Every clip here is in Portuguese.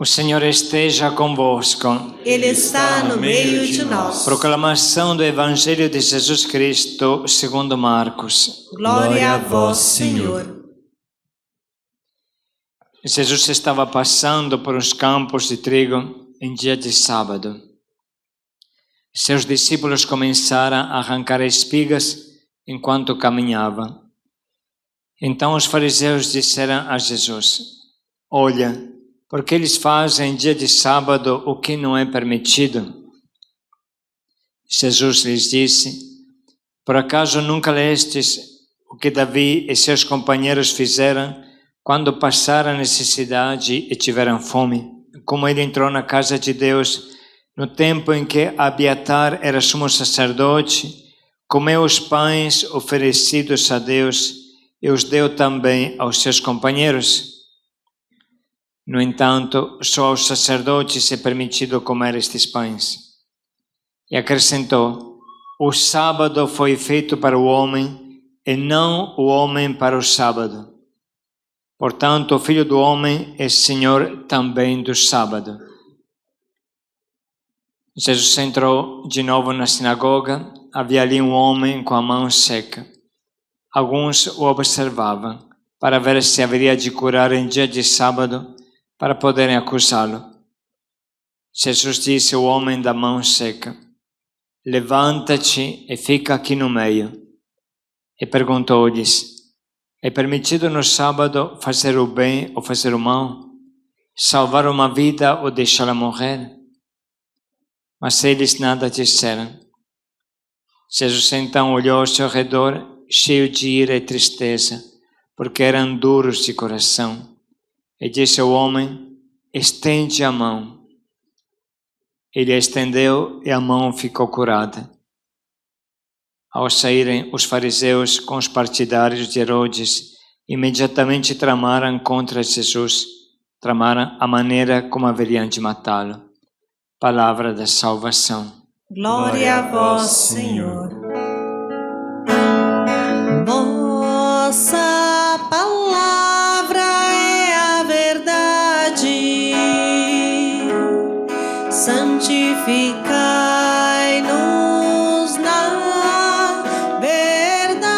O Senhor esteja convosco. Ele está no meio de nós. Proclamação do Evangelho de Jesus Cristo segundo Marcos. Glória a vós, Senhor. Jesus estava passando por uns campos de trigo em dia de sábado. Seus discípulos começaram a arrancar espigas enquanto caminhavam. Então os fariseus disseram a Jesus: Olha, porque eles fazem em dia de sábado o que não é permitido. Jesus lhes disse: Por acaso nunca lestes o que Davi e seus companheiros fizeram quando passaram necessidade e tiveram fome? Como ele entrou na casa de Deus no tempo em que Abiatar era sumo sacerdote, comeu os pães oferecidos a Deus e os deu também aos seus companheiros. No entanto, só aos sacerdotes é permitido comer estes pães. E acrescentou: O sábado foi feito para o homem, e não o homem para o sábado. Portanto, o Filho do Homem é Senhor também do sábado. Jesus entrou de novo na sinagoga. Havia ali um homem com a mão seca. Alguns o observavam para ver se haveria de curar em dia de sábado, para poderem acusá-lo. Jesus disse ao homem da mão seca: Levanta-te e fica aqui no meio. E perguntou-lhes: É permitido no sábado fazer o bem ou fazer o mal? Salvar uma vida ou deixá-la morrer? Mas eles nada disseram. Jesus então olhou ao seu redor, cheio de ira e tristeza, porque eram duros de coração. E disse ao homem: Estende a mão. Ele a estendeu e a mão ficou curada. Ao saírem os fariseus com os partidários de Herodes, imediatamente tramaram contra Jesus, tramaram a maneira como haveriam de matá-lo. Palavra da salvação. Glória a vós, Senhor. Vossa palavra é a verdade. Santificai-nos na verdade.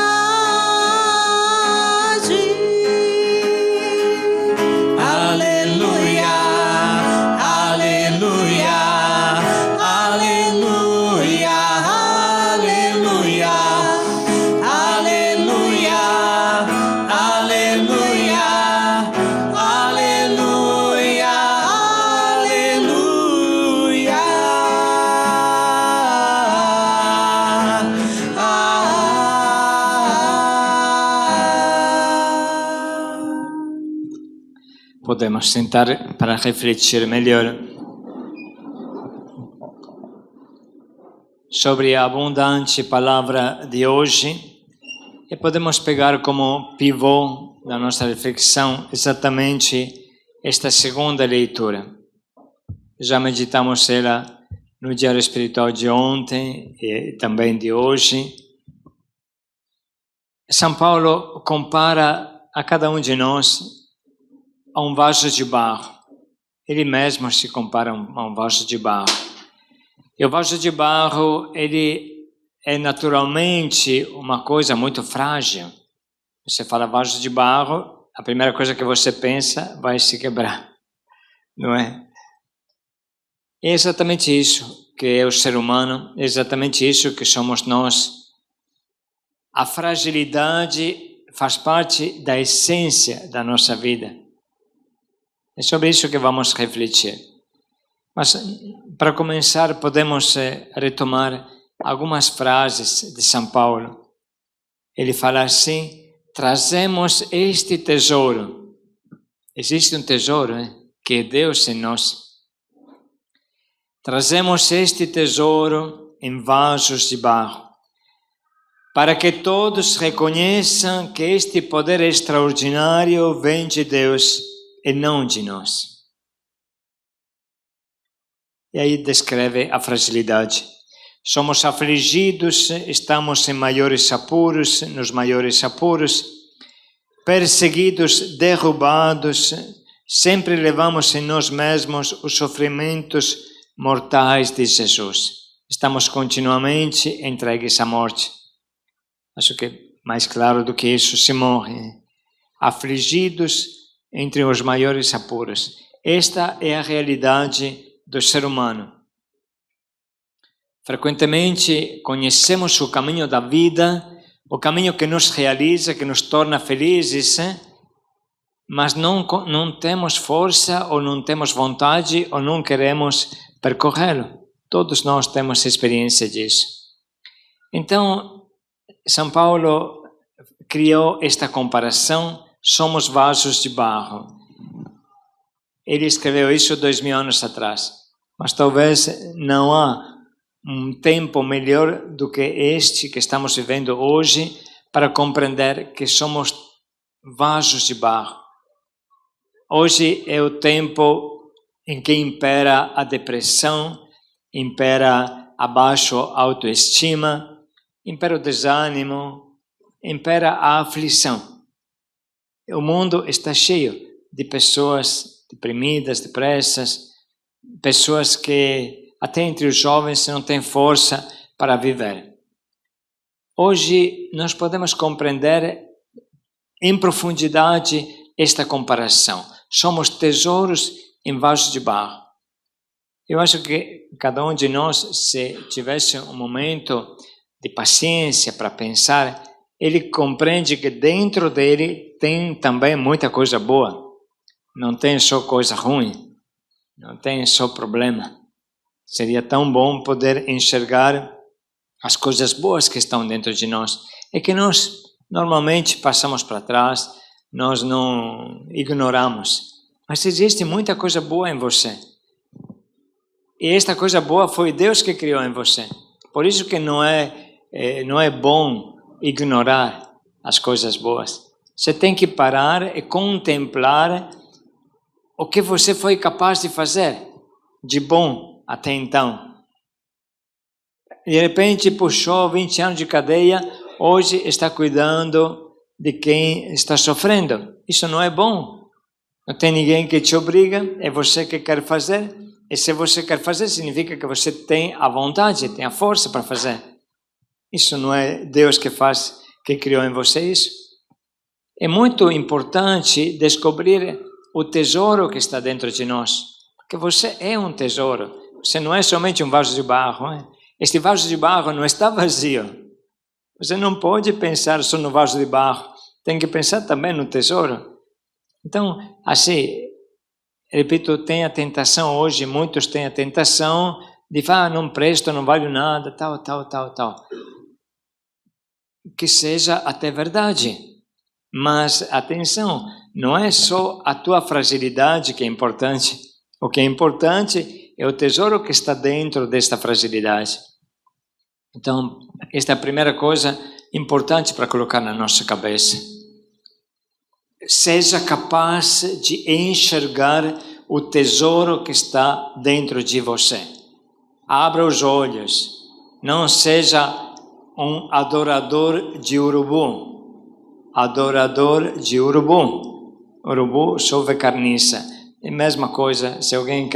Aleluia, aleluia, aleluia, aleluia, aleluia, aleluia, aleluia, aleluia. Podemos sentar para refletir melhor sobre a abundante palavra de hoje e podemos pegar como pivô da nossa reflexão exatamente esta segunda leitura. Já meditamos ela no diário espiritual de ontem e também de hoje. São Paulo compara a cada um de nós a um vaso de barro. Ele mesmo se compara a um vaso de barro. E o vaso de barro, ele é naturalmente uma coisa muito frágil. Você fala vaso de barro, a primeira coisa que você pensa vai se quebrar, não é? É exatamente isso que é o ser humano, é exatamente isso que somos nós. A fragilidade faz parte da essência da nossa vida. É sobre isso que vamos refletir. Mas, para começar, podemos retomar algumas frases de São Paulo. Ele fala assim: trazemos este tesouro. Existe um tesouro, que é Deus em nós. Trazemos este tesouro em vasos de barro, para que todos reconheçam que este poder extraordinário vem de Deus e não de nós. E aí descreve a fragilidade. Somos afligidos, estamos em maiores apuros, nos maiores apuros, perseguidos, derrubados, Sempre levamos em nós mesmos os sofrimentos mortais de Jesus. Estamos continuamente entregues à morte. Acho que mais claro do que isso se morre. Afligidos entre os maiores apuros. Esta é a realidade do ser humano. Frequentemente conhecemos o caminho da vida, o caminho que nos realiza, que nos torna felizes, mas não temos força, ou não temos vontade, ou não queremos percorrê-lo. Todos nós temos experiência disso. Então, São Paulo criou esta comparação, somos vasos de barro. Ele escreveu isso 2000 anos atrás, mas talvez não há um tempo melhor do que este que estamos vivendo hoje para compreender que somos vasos de barro. Hoje é o tempo em que impera a depressão, impera a baixa autoestima, impera o desânimo, impera a aflição. O mundo está cheio de pessoas deprimidas, depressas, pessoas que até entre os jovens não têm força para viver. Hoje nós podemos compreender em profundidade esta comparação. Somos tesouros em vasos de barro. Eu acho que cada um de nós, se tivesse um momento de paciência para pensar, ele compreende que dentro dele tem também muita coisa boa. Não tem só coisa ruim, não tem só problema. Seria tão bom poder enxergar as coisas boas que estão dentro de nós. É que nós normalmente passamos para trás, nós não ignoramos. Mas existe muita coisa boa em você. E esta coisa boa foi Deus que criou em você. Por isso que não é bom ignorar as coisas boas. Você tem que parar e contemplar o que você foi capaz de fazer de bom até então. De repente puxou 20 anos de cadeia, hoje está cuidando de quem está sofrendo. Isso não é bom. Não tem ninguém que te obriga, é você que quer fazer. E se você quer fazer, significa que você tem a vontade, tem a força para fazer. Isso não é Deus que faz, que criou em você isso. É muito importante descobrir o tesouro que está dentro de nós. Porque você é um tesouro. Você não é somente um vaso de barro. Este vaso de barro não está vazio. Você não pode pensar só no vaso de barro. Tem que pensar também no tesouro. Então, assim, repito, tem a tentação hoje, muitos têm a tentação de falar, não presto, não valho nada, tal. Que seja até verdade. Mas, atenção, não é só a tua fragilidade que é importante. O que é importante é o tesouro que está dentro desta fragilidade. Então, esta é a primeira coisa importante para colocar na nossa cabeça. Seja capaz de enxergar o tesouro que está dentro de você. Abra os olhos. Não seja um adorador de urubu. Adorador de urubu. Urubu só vê carniça. É a mesma coisa se alguém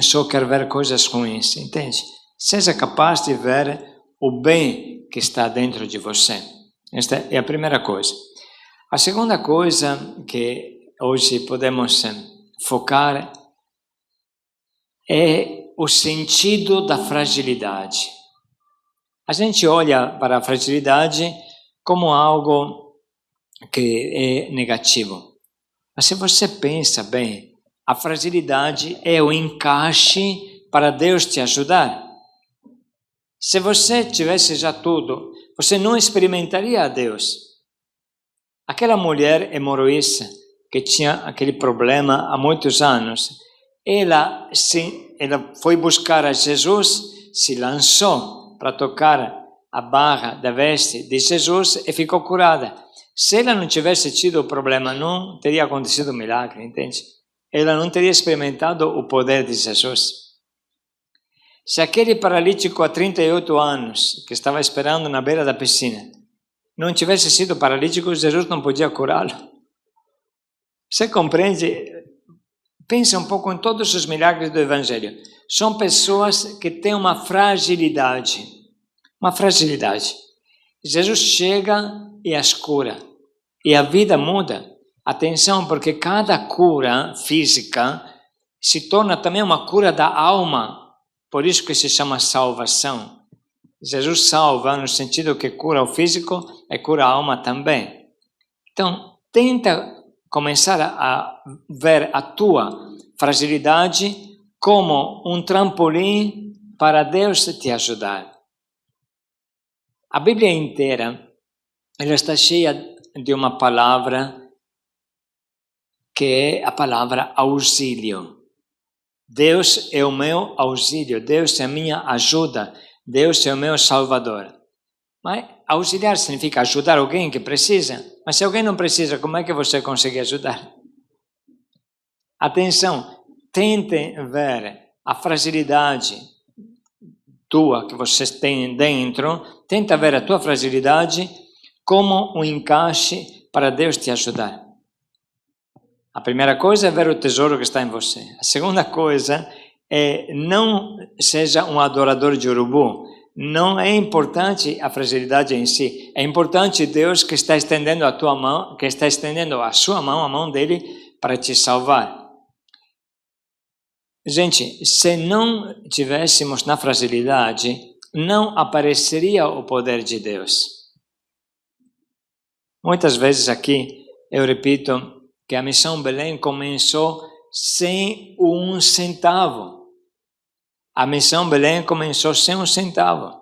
só quer ver coisas ruins. Entende? Seja capaz de ver o bem que está dentro de você. Esta é a primeira coisa. A segunda coisa que hoje podemos focar é o sentido da fragilidade. A gente olha para a fragilidade como algo que é negativo. Mas se você pensa bem, a fragilidade é o encaixe para Deus te ajudar. Se você tivesse já tudo, você não experimentaria a Deus. Aquela mulher hemorroíça que tinha aquele problema há muitos anos, ela foi buscar a Jesus, se lançou para tocar a barra da veste de Jesus e ficou curada. Se ela não tivesse tido o problema, não teria acontecido o milagre, entende? Ela não teria experimentado o poder de Jesus. Se aquele paralítico há 38 anos, que estava esperando na beira da piscina, não tivesse sido paralítico, Jesus não podia curá-lo. Você compreende? Pensa um pouco em todos os milagres do Evangelho. São pessoas que têm uma fragilidade. Uma fragilidade. Jesus chega e as cura. E a vida muda. Atenção, porque cada cura física se torna também uma cura da alma. Por isso que se chama salvação. Jesus salva no sentido que cura o físico e cura a alma também. Então, tenta começar a ver a tua fragilidade como um trampolim para Deus te ajudar. A Bíblia inteira, ela está cheia de uma palavra que é a palavra auxílio. Deus é o meu auxílio, Deus é a minha ajuda, Deus é o meu salvador. Mas auxiliar significa ajudar alguém que precisa. Mas se alguém não precisa, como é que você consegue ajudar? Atenção, tente ver a fragilidade tua que você tem dentro, tenta ver a tua fragilidade como um encaixe para Deus te ajudar. A primeira coisa é ver o tesouro que está em você. A segunda coisa é não seja um adorador de urubu. Não é importante a fragilidade em si. É importante Deus que está estendendo a tua mão, que está estendendo a sua mão, a mão dele, para te salvar. Gente, se não tivéssemos na fragilidade, não apareceria o poder de Deus. Muitas vezes aqui eu repito que a Missão Belém começou sem um centavo. A Missão Belém começou sem um centavo.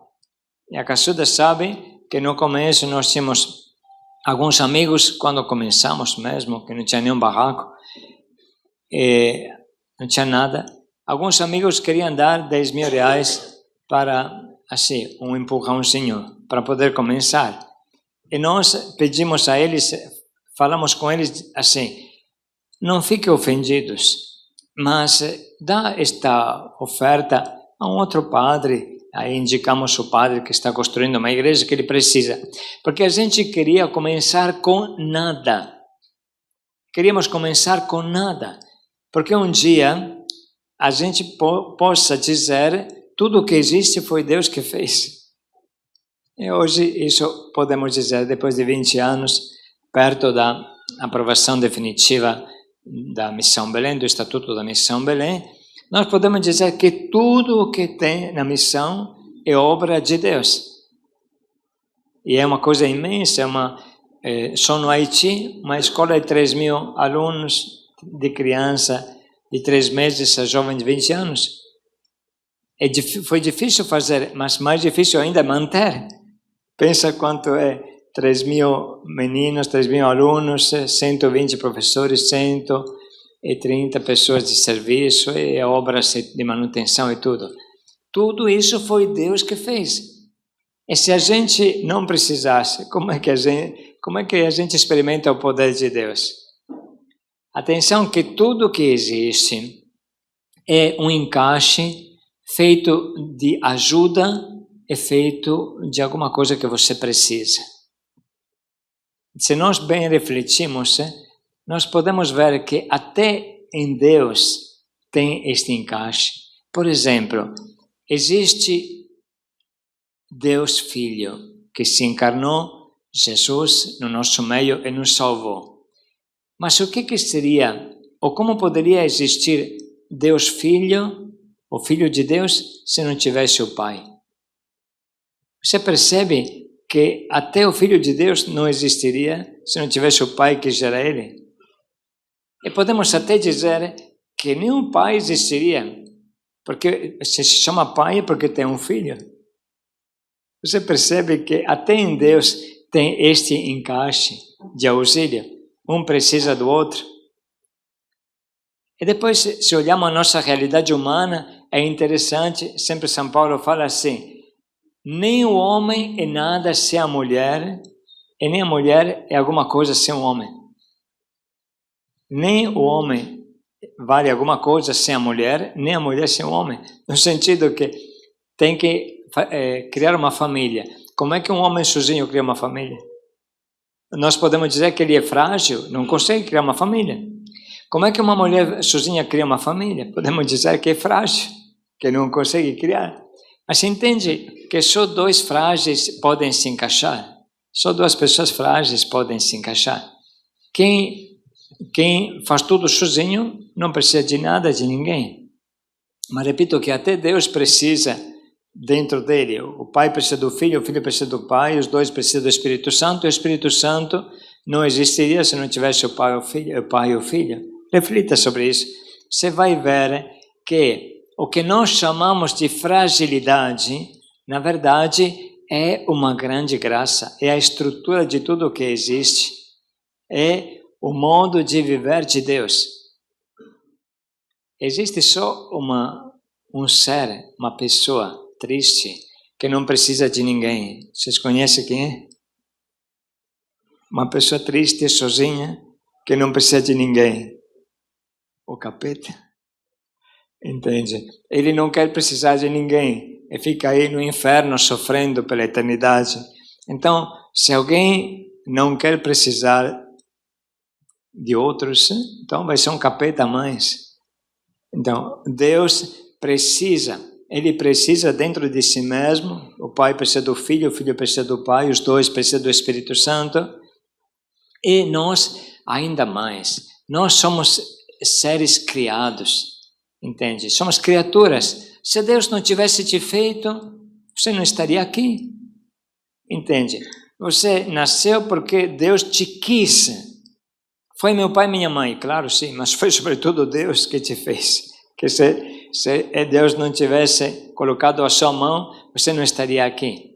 E a Caçuda sabe que no começo nós tínhamos alguns amigos, quando começamos mesmo, que não tinha nenhum barraco, não tinha nada. Alguns amigos queriam dar 10 mil reais para, assim, um empurrãozinho, para poder começar. E nós pedimos a eles, falamos com eles assim, não fiquem ofendidos, mas dá esta oferta a um outro padre, aí indicamos o padre que está construindo uma igreja que ele precisa, porque a gente queria começar com nada, queríamos começar com nada, porque um dia a gente possa dizer tudo o que existe foi Deus que fez. E hoje isso podemos dizer, depois de 20 anos, perto da aprovação definitiva da Missão Belém, do Estatuto da Missão Belém, nós podemos dizer que tudo o que tem na missão é obra de Deus. E é uma coisa imensa, só no Haiti, uma escola de 3 mil alunos, de criança de 3 meses a jovem de 20 anos. Foi difícil fazer, mas mais difícil ainda manter. Pensa quanto é 3 mil meninos, 3 mil alunos, 120 professores, 130 pessoas de serviço, e obras de manutenção e tudo. Tudo isso foi Deus que fez. E se a gente não precisasse, como é que a gente experimenta o poder de Deus? Atenção que tudo que existe é um encaixe feito de ajuda, é feito de alguma coisa que você precisa. Se nós bem refletimos, nós podemos ver que até em Deus tem este encaixe. Por exemplo, existe Deus Filho, que se encarnou, Jesus, no nosso meio e nos salvou. Mas o que seria, ou como poderia existir Deus Filho, o Filho de Deus, se não tivesse o Pai? Você percebe que até o Filho de Deus não existiria se não tivesse o Pai que gera ele? E podemos até dizer que nem o Pai existiria, porque se chama Pai porque tem um Filho. Você percebe que até em Deus tem este encaixe de auxílio. Um precisa do outro. E depois, se olhamos a nossa realidade humana, é interessante, sempre São Paulo fala assim, nem o homem é nada sem a mulher, e nem a mulher é alguma coisa sem o homem. Nem o homem vale alguma coisa sem a mulher, nem a mulher sem o homem. No sentido que tem que criar uma família. Como é que um homem sozinho cria uma família? Nós podemos dizer que ele é frágil, não consegue criar uma família. Como é que uma mulher sozinha cria uma família? Podemos dizer que é frágil, que não consegue criar. Mas entende que só dois frágeis podem se encaixar. Só duas pessoas frágeis podem se encaixar. Quem faz tudo sozinho não precisa de nada, de ninguém. Mas repito que até Deus precisa dentro dele. O pai precisa do filho, o filho precisa do pai, os dois precisam do Espírito Santo. O Espírito Santo não existiria se não tivesse o pai e o filho. Reflita sobre isso. Você vai ver que o que nós chamamos de fragilidade, na verdade, é uma grande graça. É a estrutura de tudo o que existe. É o modo de viver de Deus. Existe só um ser, uma pessoa triste, que não precisa de ninguém. Vocês conhecem quem é? Uma pessoa triste, sozinha, que não precisa de ninguém. O capeta. Entende? Ele não quer precisar de ninguém. E fica aí no inferno sofrendo pela eternidade. Então, se alguém não quer precisar de outros, então vai ser um capeta a mais. Então, Deus precisa, Ele precisa dentro de si mesmo, o Pai precisa do Filho, o Filho precisa do Pai, os dois precisam do Espírito Santo, e nós ainda mais, nós somos seres criados, entende? Somos criaturas. Se Deus não tivesse te feito, você não estaria aqui, entende? Você nasceu porque Deus te quis. Foi meu pai e minha mãe, claro, sim, mas foi sobretudo Deus que te fez. Que se Deus não tivesse colocado a sua mão, você não estaria aqui.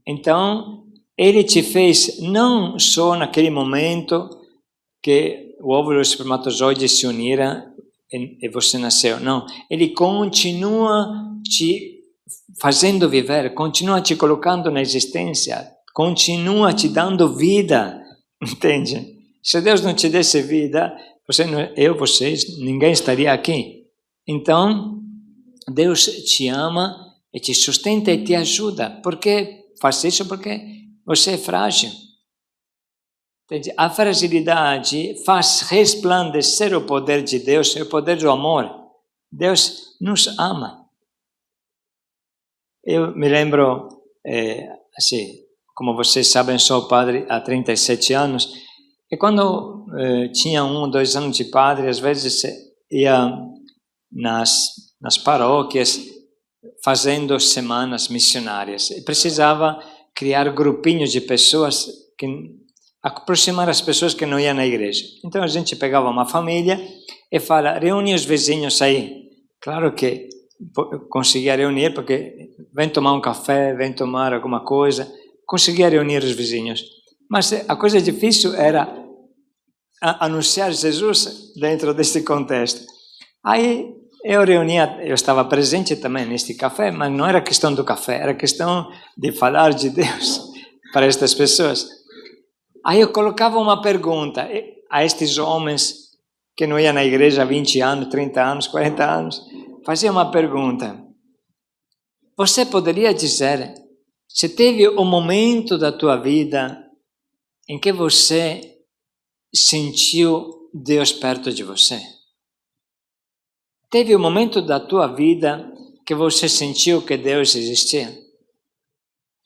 Então, Ele te fez não só naquele momento que o óvulo e o espermatozoide se uniram e você nasceu, não. Ele continua te fazendo viver, continua te colocando na existência, continua te dando vida, entende? Se Deus não te desse vida, vocês, ninguém estaria aqui. Então, Deus te ama e te sustenta e te ajuda. Por que faz isso? Porque você é frágil. Entende? A fragilidade faz resplandecer o poder de Deus e o poder do amor. Deus nos ama. Eu me lembro, assim, como vocês sabem, sou padre há 37 anos. E quando tinha 1 ou 2 anos de padre, às vezes ia nas paróquias fazendo semanas missionárias. E precisava criar grupinhos de pessoas, aproximar as pessoas que não iam na igreja. Então a gente pegava uma família e fala, reúne os vizinhos aí. Claro que conseguia reunir, porque vem tomar um café, vem tomar alguma coisa, conseguia reunir os vizinhos. Mas a coisa difícil era anunciar Jesus dentro deste contexto. Aí eu estava presente também neste café, mas não era questão do café, era questão de falar de Deus para estas pessoas. Aí eu colocava uma pergunta a estes homens que não iam na igreja há 20 anos, 30 anos, 40 anos, fazia uma pergunta. Você poderia dizer, se teve um momento da tua vida em que você sentiu Deus perto de você? Teve um momento da tua vida que você sentiu que Deus existia?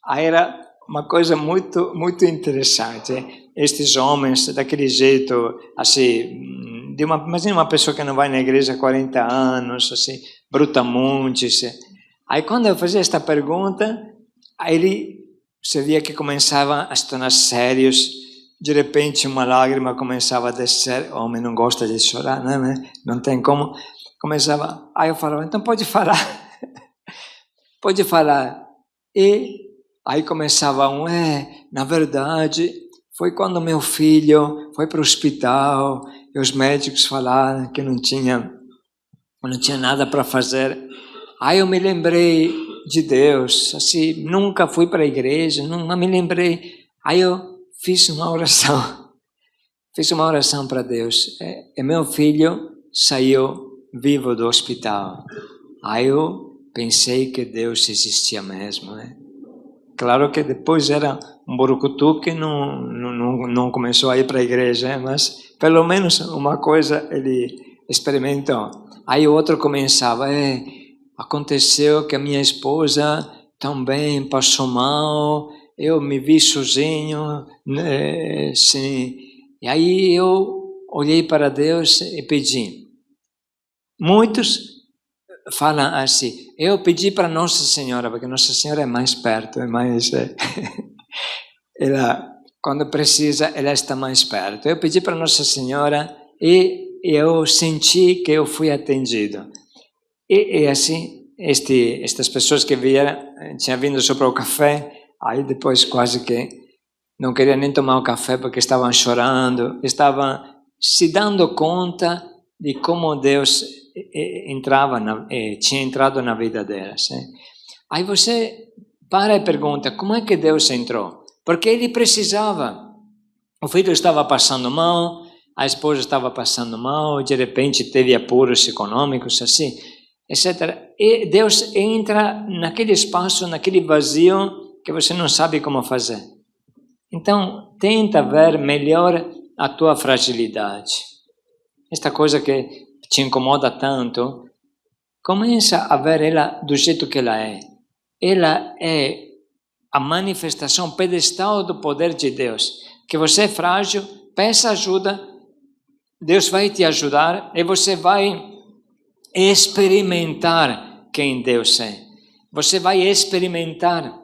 Aí era uma coisa muito, muito interessante. Estes homens, daquele jeito, assim, imagina uma pessoa que não vai na igreja há 40 anos, assim, brutamontes. Aí quando eu fazia esta pergunta, aí você via que começava a se tornar sérios. De repente uma lágrima começava a descer. O homem não gosta de chorar, né? Não tem como. Começava, aí eu falava, então pode falar. Pode falar. E aí começava na verdade, foi quando meu filho foi para o hospital e os médicos falaram que não tinha nada para fazer. Aí eu me lembrei de Deus, assim, nunca fui para a igreja, não me lembrei. Aí eu fiz uma oração para Deus. E meu filho saiu vivo do hospital. Aí eu pensei que Deus existia mesmo, né? Claro que depois era um burucutu que não começou a ir para a igreja, mas pelo menos uma coisa ele experimentou. Aí o outro começava, aconteceu que a minha esposa também passou mal, eu me vi sozinho, sim. E aí eu olhei para Deus e pedi. Muitos falam assim, eu pedi para Nossa Senhora, porque Nossa Senhora é mais perto, é mais... ela, quando precisa, ela está mais perto. Eu pedi para Nossa Senhora e eu senti que eu fui atendido. E assim, estas pessoas que vieram, tinham vindo só para o café, aí depois quase que não queriam nem tomar o café porque estavam chorando, estavam se dando conta de como Deus tinha entrado na vida delas. Aí você para e pergunta, como é que Deus entrou? Porque ele precisava. O filho estava passando mal, a esposa estava passando mal, de repente teve apuros econômicos, assim, etc. E Deus entra naquele espaço, naquele vazio que você não sabe como fazer. Então, tenta ver melhor a tua fragilidade. Esta coisa que te incomoda tanto, começa a ver ela do jeito que ela é. Ela é a manifestação pedestal do poder de Deus. Que você é frágil, peça ajuda, Deus vai te ajudar e você vai experimentar quem Deus é. Você vai experimentar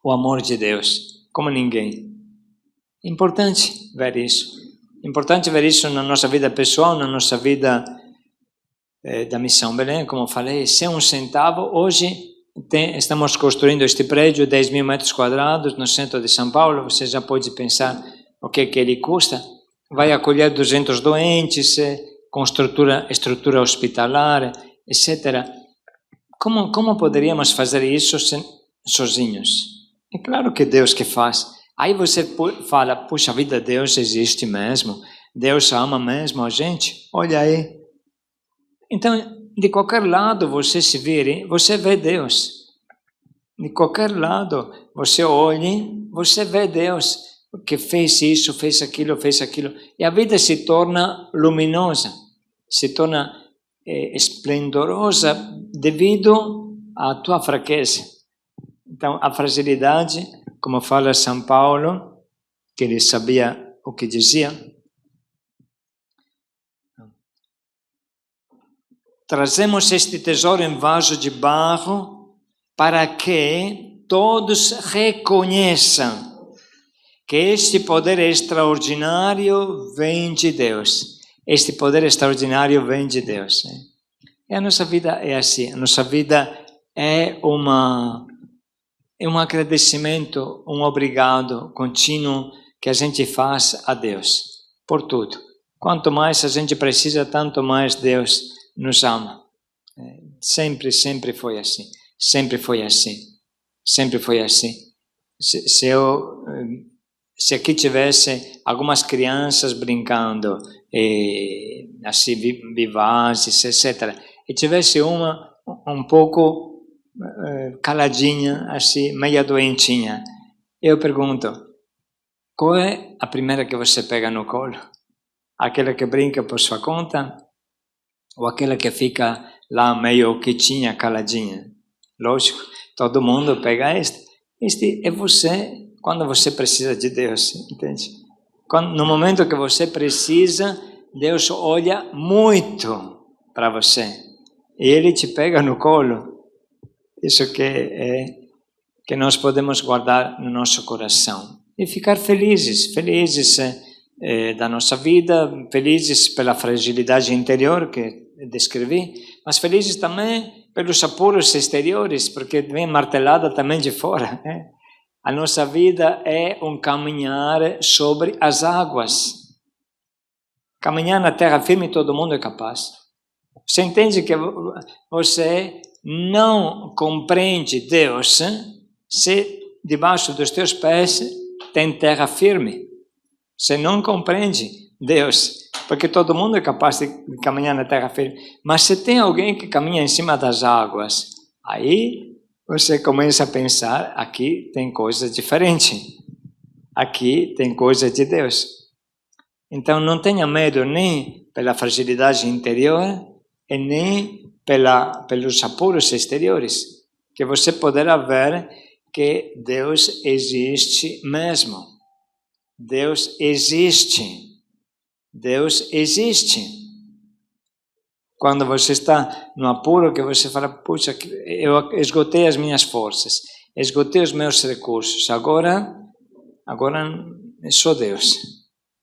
o amor de Deus como ninguém. Importante ver isso. Importante ver isso na nossa vida pessoal, na nossa vida da Missão Belém, como eu falei, sem um centavo. Hoje estamos construindo este prédio, 10.000 metros quadrados, no centro de São Paulo. Você já pode pensar o que ele custa. Vai acolher 200 doentes, com estrutura hospitalar, etc. Como poderíamos fazer isso sozinhos? É claro que Deus que faz. Aí você fala, puxa vida, Deus existe mesmo, Deus ama mesmo a gente, olha aí. Então, de qualquer lado você se vire, você vê Deus. De qualquer lado você olhe, você vê Deus, que fez isso, fez aquilo. E a vida se torna luminosa, se torna esplendorosa devido à tua fraqueza. Então, a fragilidade, como fala São Paulo, que ele sabia o que dizia, trazemos este tesouro em vaso de barro para que todos reconheçam que este poder extraordinário vem de Deus. Este poder extraordinário vem de Deus. E a nossa vida é assim, a nossa vida é um agradecimento, um obrigado contínuo que a gente faz a Deus por tudo. Quanto mais a gente precisa, tanto mais Deus nos ama. Sempre foi assim. Sempre foi assim. Sempre foi assim. Se aqui tivesse algumas crianças brincando, assim, vivazes, etc., e tivesse uma um pouco caladinha, assim, meia doentinha, eu pergunto, qual é a primeira que você pega no colo? Aquela que brinca por sua conta? Ou aquela que fica lá meio quietinha, caladinha? Lógico, todo mundo pega este. Este é você quando você precisa de Deus, entende? No momento que você precisa, Deus olha muito para você. E Ele te pega no colo. Isso que nós podemos guardar no nosso coração. E ficar felizes da nossa vida, felizes pela fragilidade interior que descrevi, mas felizes também pelos apuros exteriores, porque vem martelada também de fora. A nossa vida é um caminhar sobre as águas. Caminhar na terra firme todo mundo é capaz. Você entende que você não compreende Deus se debaixo dos teus pés tem terra firme. Você não compreende Deus, porque todo mundo é capaz de caminhar na terra firme. Mas se tem alguém que caminha em cima das águas, aí você começa a pensar, aqui tem coisa diferente. Aqui tem coisa de Deus. Então não tenha medo nem pela fragilidade interior e nem pelos apuros exteriores, que você poderá ver que Deus existe mesmo. Deus existe. Deus existe. Quando você está no apuro, que você fala, puxa, eu esgotei as minhas forças, esgotei os meus recursos, agora é só Deus.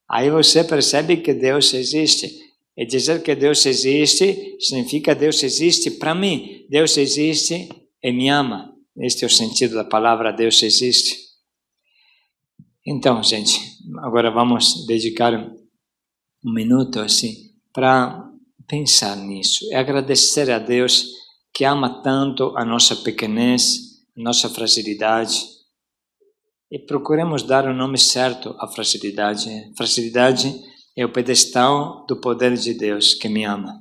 Aí você percebe que Deus existe. E dizer que Deus existe significa Deus existe para mim. Deus existe e me ama. Este é o sentido da palavra Deus existe. Então, gente, agora vamos dedicar um minuto assim para pensar nisso e agradecer a Deus que ama tanto a nossa pequenez, a nossa fragilidade. E procuremos dar o nome certo à fragilidade. Fragilidade é o pedestal do poder de Deus que me ama.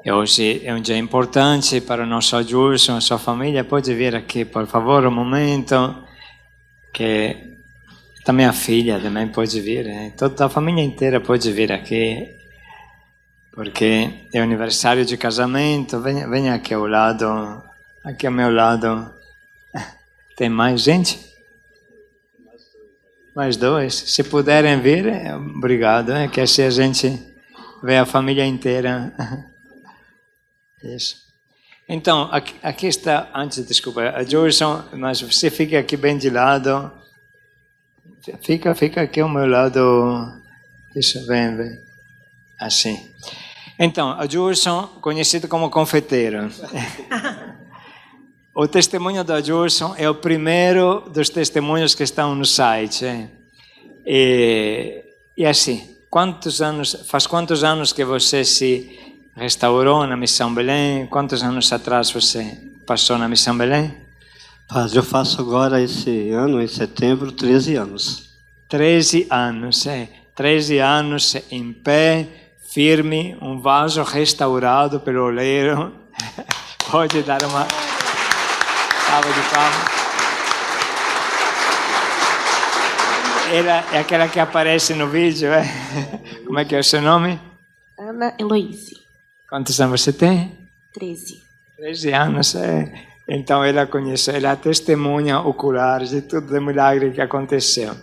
E hoje é um dia importante para o nosso Adjurson, a sua família. Pode vir aqui, por favor, um momento. Que também a filha também pode vir. Toda a família inteira pode vir aqui. Porque é aniversário de casamento. Venha aqui ao lado. Aqui ao meu lado. Tem mais gente? Mais dois. Se puderem vir, obrigado. Que assim a gente vê a família inteira. Isso. Então, aqui está, desculpa, a Jurson, mas você fica aqui bem de lado. Fica aqui ao meu lado. Isso, vem. Assim. Então, a Jurson, conhecido como confeiteiro. O testemunho da Jurson é o primeiro dos testemunhos que estão no site. E assim, faz quantos anos que você se restaurou na Missão Belém? Quantos anos atrás você passou na Missão Belém? Padre, eu faço agora esse ano, em setembro, 13 anos. 13 anos, 13 anos em pé, firme, um vaso restaurado pelo oleiro. Pode dar uma salva de palmas. Ela é aquela que aparece no vídeo, Como é que é o seu nome? Ana Heloíse. Quantos anos você tem? 13. 13 anos, Então ela conhece, ela é testemunha ocular de tudo o milagre que aconteceu.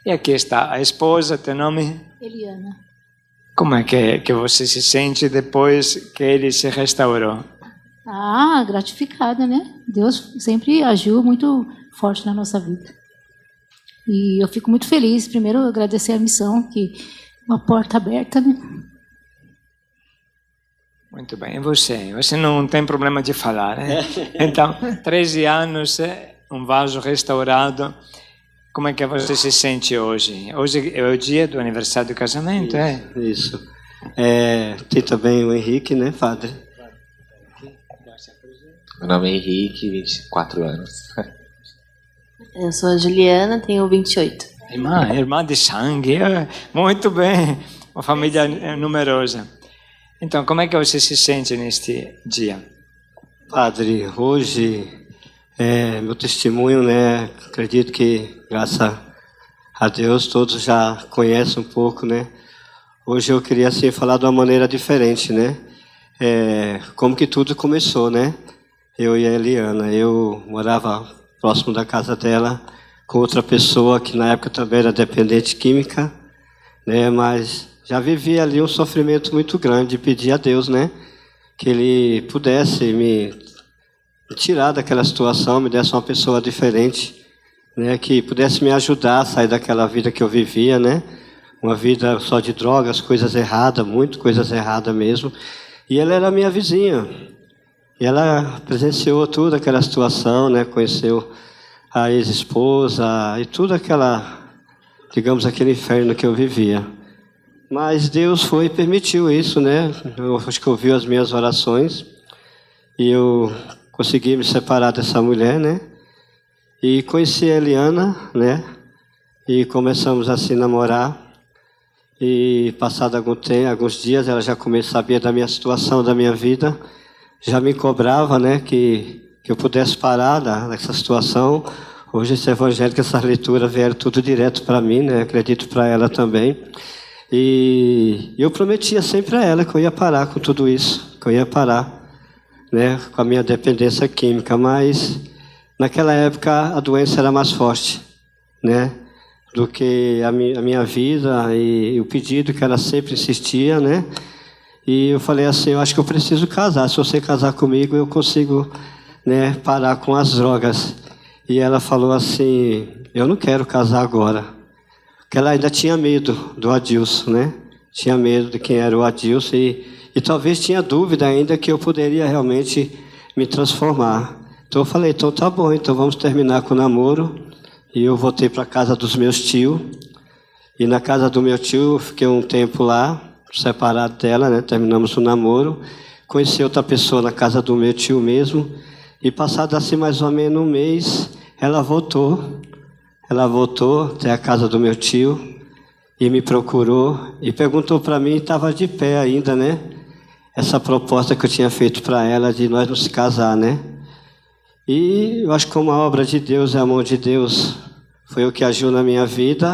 E aqui está a esposa, teu nome? Eliana. Como é que você se sente depois que ele se restaurou? Gratificada, né? Deus sempre agiu muito forte na nossa vida. E eu fico muito feliz. Primeiro, agradecer a missão, que uma porta aberta, né? Muito bem. E você? Você não tem problema de falar, Então, 13 anos, um vaso restaurado. Como é que você se sente hoje? Hoje é o dia do aniversário do casamento, Isso. Tem também o Henrique, né, padre? Meu nome é Henrique, 24 anos. Eu sou a Juliana, tenho 28. Irmã de sangue, muito bem, uma família numerosa. Então, como é que você se sente neste dia? Padre, hoje, meu testemunho, né, acredito que, graças a Deus, todos já conhecem um pouco, né. Hoje eu queria, assim, falar de uma maneira diferente, né. Como que tudo começou, né. Eu e a Eliana, eu morava próximo da casa dela, com outra pessoa que na época também era dependente química, né, mas já vivia ali um sofrimento muito grande, pedir a Deus, né, que Ele pudesse me tirar daquela situação, me desse uma pessoa diferente, né, que pudesse me ajudar a sair daquela vida que eu vivia, né, uma vida só de drogas, coisas erradas, muito coisas erradas mesmo. E ela era minha vizinha. E ela presenciou toda aquela situação, né? Conheceu a ex-esposa e tudo digamos, aquele inferno que eu vivia. Mas Deus foi e permitiu isso, né? Eu acho que ouviu as minhas orações e eu consegui me separar dessa mulher, né? E conheci a Eliana, né? E começamos a se namorar. E passado alguns dias, ela já sabia da minha situação, da minha vida, já me cobrava, né, que eu pudesse parar nessa situação. Hoje esse evangelho, essas leituras vieram tudo direto para mim, né, acredito para ela também. E eu prometia sempre a ela que eu ia parar com tudo isso, que eu ia parar, né, com a minha dependência química, mas naquela época a doença era mais forte, né, do que a minha vida e o pedido que ela sempre insistia, né? E eu falei assim, eu acho que eu preciso casar. Se você casar comigo, eu consigo, né, parar com as drogas. E ela falou assim, eu não quero casar agora. Porque ela ainda tinha medo do Adilson, né? Tinha medo de quem era o Adilson e talvez tinha dúvida ainda que eu poderia realmente me transformar. Então eu falei, então tá bom, então vamos terminar com o namoro. E eu voltei para a casa dos meus tios. E na casa do meu tio, eu fiquei um tempo lá, separado dela, né? Terminamos o namoro. Conheci outra pessoa na casa do meu tio mesmo. E passado assim mais ou menos um mês, ela voltou. Ela voltou até a casa do meu tio e me procurou e perguntou para mim, estava de pé ainda, né? Essa proposta que eu tinha feito para ela de nós nos casar, né? E eu acho que como a obra de Deus é a mão de Deus, foi o que agiu na minha vida.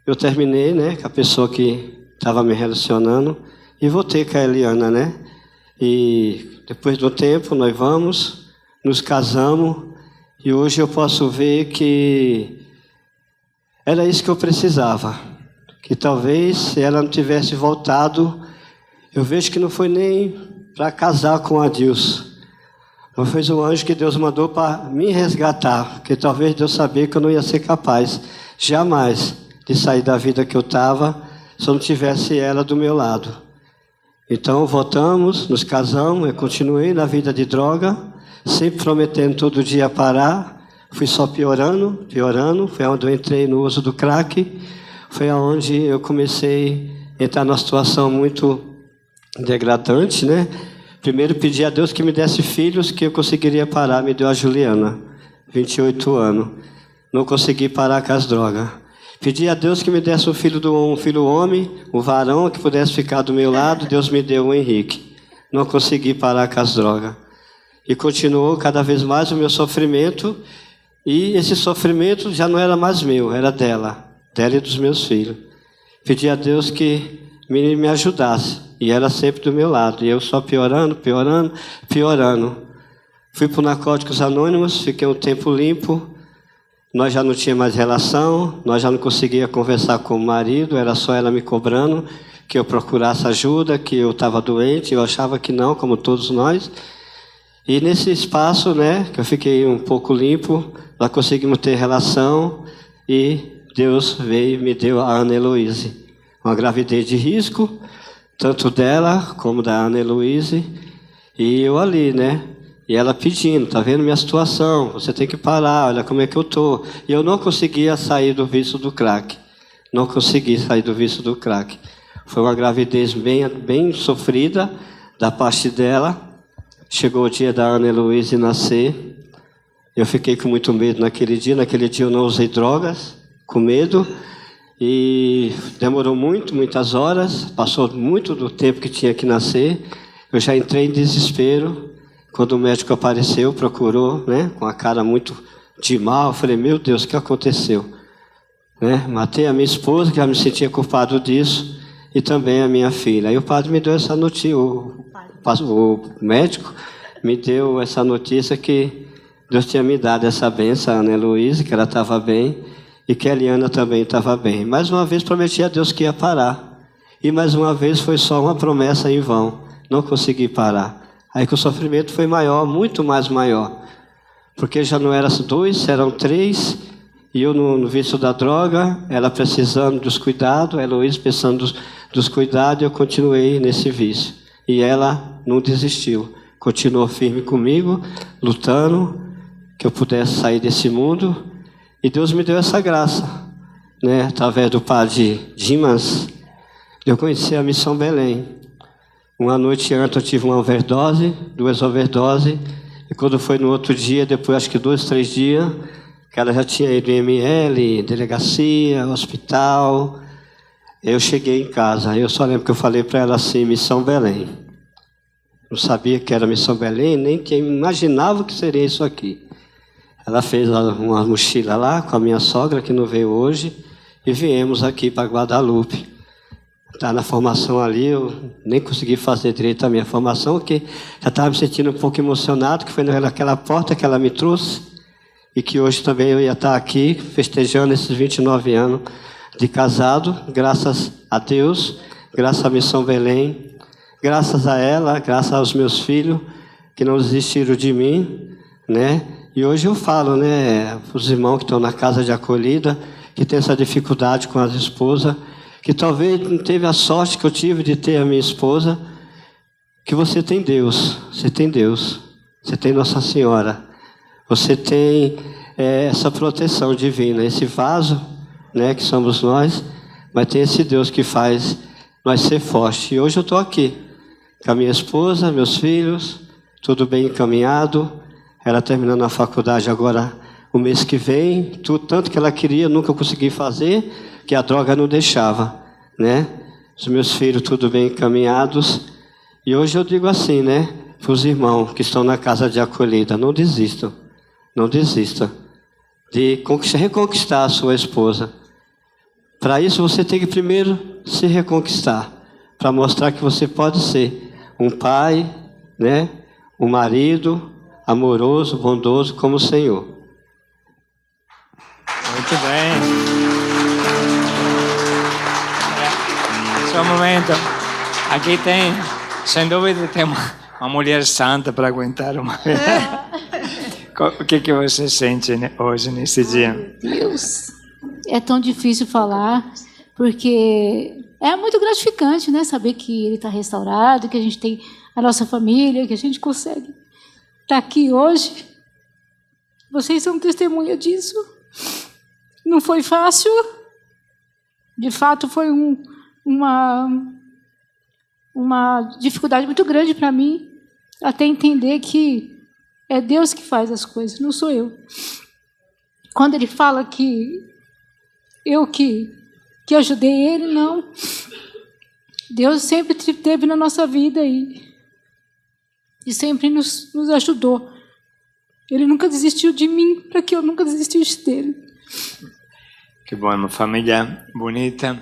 Eu terminei, né, com a pessoa que estava me relacionando e voltei com a Eliana, né? E depois do tempo nós nos casamos e hoje eu posso ver que era isso que eu precisava. Que talvez se ela não tivesse voltado, eu vejo que não foi nem para casar com a Adilson. Mas foi o anjo que Deus mandou para me resgatar, porque talvez Deus sabia que eu não ia ser capaz, jamais, de sair da vida que eu estava, se eu não tivesse ela do meu lado. Então, voltamos, nos casamos, eu continuei na vida de droga, sempre prometendo todo dia parar, fui só piorando, foi onde eu entrei no uso do crack, foi onde eu comecei a entrar numa situação muito degradante, né? Primeiro pedi a Deus que me desse filhos que eu conseguiria parar. Me deu a Juliana, 28 anos. Não consegui parar com as drogas. Pedi a Deus que me desse um filho homem, um varão que pudesse ficar do meu lado. Deus me deu o Henrique. Não consegui parar com as drogas. E continuou cada vez mais o meu sofrimento. E esse sofrimento já não era mais meu, era dela e dos meus filhos. Pedi a Deus que me ajudasse. E ela sempre do meu lado. E eu só piorando. Fui para o Narcóticos Anônimos, fiquei um tempo limpo. Nós já não tínhamos mais relação, nós já não conseguia conversar com o marido, era só ela me cobrando que eu procurasse ajuda, que eu estava doente, eu achava que não, como todos nós. E nesse espaço, né, que eu fiquei um pouco limpo, nós conseguimos ter relação e Deus veio e me deu a Ana Heloíse. Uma gravidez de risco, tanto dela como da Ana Heloíse, e eu ali, né? E ela pedindo, tá vendo minha situação, você tem que parar, olha como é que eu tô. E eu não conseguia sair do vício do crack. Não consegui sair do vício do crack. Foi uma gravidez bem sofrida da parte dela. Chegou o dia da Ana Heloíse nascer. Eu fiquei com muito medo naquele dia. Naquele dia eu não usei drogas, com medo. E demorou muitas horas, passou muito do tempo que tinha que nascer. Eu já entrei em desespero. Quando o médico apareceu, procurou, né, com a cara muito de mal, eu falei, meu Deus, o que aconteceu? Né? Matei a minha esposa, que já me sentia culpado disso, e também a minha filha. Aí o padre me deu essa notícia, o médico me deu essa notícia que Deus tinha me dado essa bênção, a Ana Heloíse, que ela estava bem, e que a Eliana também estava bem. Mais uma vez prometi a Deus que ia parar. E mais uma vez foi só uma promessa em vão. Não consegui parar. Aí que o sofrimento foi maior, muito mais maior. Porque já não eram 2, eram 3. E eu no vício da droga, ela precisando dos cuidados, a Heloísa precisando dos cuidados, eu continuei nesse vício. E ela não desistiu. Continuou firme comigo, lutando, que eu pudesse sair desse mundo. E Deus me deu essa graça, né? Através do padre Dimas, eu conheci a Missão Belém. Uma noite antes eu tive uma overdose, 2 overdoses, e quando foi no outro dia, depois acho que 2, 3 dias, que ela já tinha ido em ML, delegacia, hospital, Eu cheguei em casa, eu só lembro que eu falei para ela assim, Missão Belém. Não sabia que era Missão Belém, nem que imaginava que seria isso aqui. Ela fez uma mochila lá com a minha sogra, que não veio hoje, e viemos aqui para Guadalupe. Está na formação ali, eu nem consegui fazer direito a minha formação, porque já estava me sentindo um pouco emocionado, que foi naquela porta que ela me trouxe, e que hoje também eu ia estar aqui festejando esses 29 anos de casado, graças a Deus, graças à Missão Belém, graças a ela, graças aos meus filhos, que não desistiram de mim, né? E hoje eu falo, né, para os irmãos que estão na casa de acolhida, que tem essa dificuldade com as esposas, que talvez não teve a sorte que eu tive de ter a minha esposa, que você tem Deus, você tem Deus, você tem Nossa Senhora, você tem essa proteção divina, esse vaso, né, que somos nós, mas tem esse Deus que faz nós ser fortes. E hoje eu estou aqui, com a minha esposa, meus filhos, tudo bem encaminhado, ela terminando a faculdade agora o mês que vem, tudo, tanto que ela queria, nunca consegui fazer, que a droga não deixava, né? Os meus filhos tudo bem encaminhados. E hoje eu digo assim, né, para os irmãos que estão na casa de acolhida, não desistam, não desistam de reconquistar a sua esposa. Para isso você tem que primeiro se reconquistar, para mostrar que você pode ser um pai, né, um marido amoroso, bondoso como o Senhor. Muito bem. Só um momento. Aqui tem, sem dúvida, tem uma mulher santa para aguentar uma. O que você sente hoje, nesse dia? Deus, é tão difícil falar, porque é muito gratificante, né? Saber que ele está restaurado, que a gente tem a nossa família, que a gente consegue estar aqui hoje. Vocês são testemunha disso. Não foi fácil. De fato, foi uma dificuldade muito grande para mim, até entender que é Deus que faz as coisas, não sou eu. Quando ele fala que eu que ajudei ele, não. Deus sempre esteve na nossa vida e sempre nos ajudou. Ele nunca desistiu de mim, para que eu nunca desistisse dele. Que bom, uma família bonita.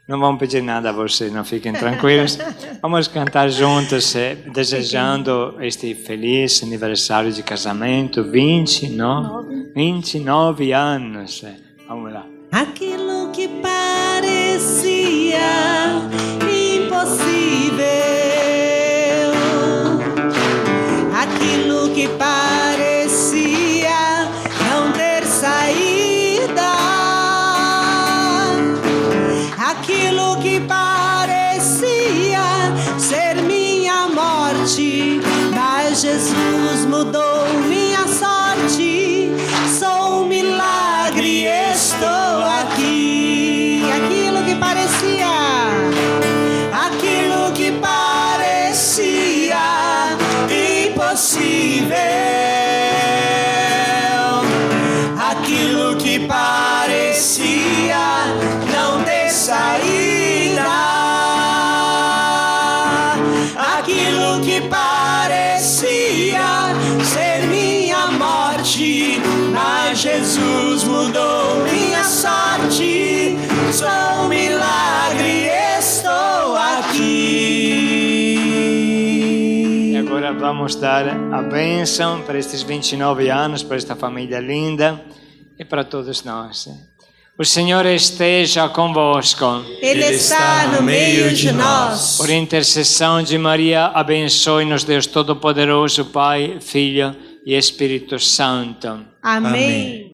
Não vamos pedir nada a vocês, não fiquem tranquilos. Vamos cantar juntos, desejando este feliz aniversário de casamento, 29 anos. Vamos lá. Aquilo que parecia impossível, aquilo que parecia não ter saída, aquilo que parecia ser minha morte, mas Jesus mudou minha sorte. Sou um milagre, estou aqui. Aquilo que parecia impossível, aquilo que parecia não ter saída, aquilo que parecia ser minha morte, mas Jesus mudou minha sorte. Sou um milagre, estou aqui. E agora vamos dar a bênção para estes 29 anos, para esta família linda e para todos nós. O Senhor esteja convosco. Ele está no meio de nós. Por intercessão de Maria, abençoe-nos Deus Todo-Poderoso, Pai, Filho e Espírito Santo. Amém.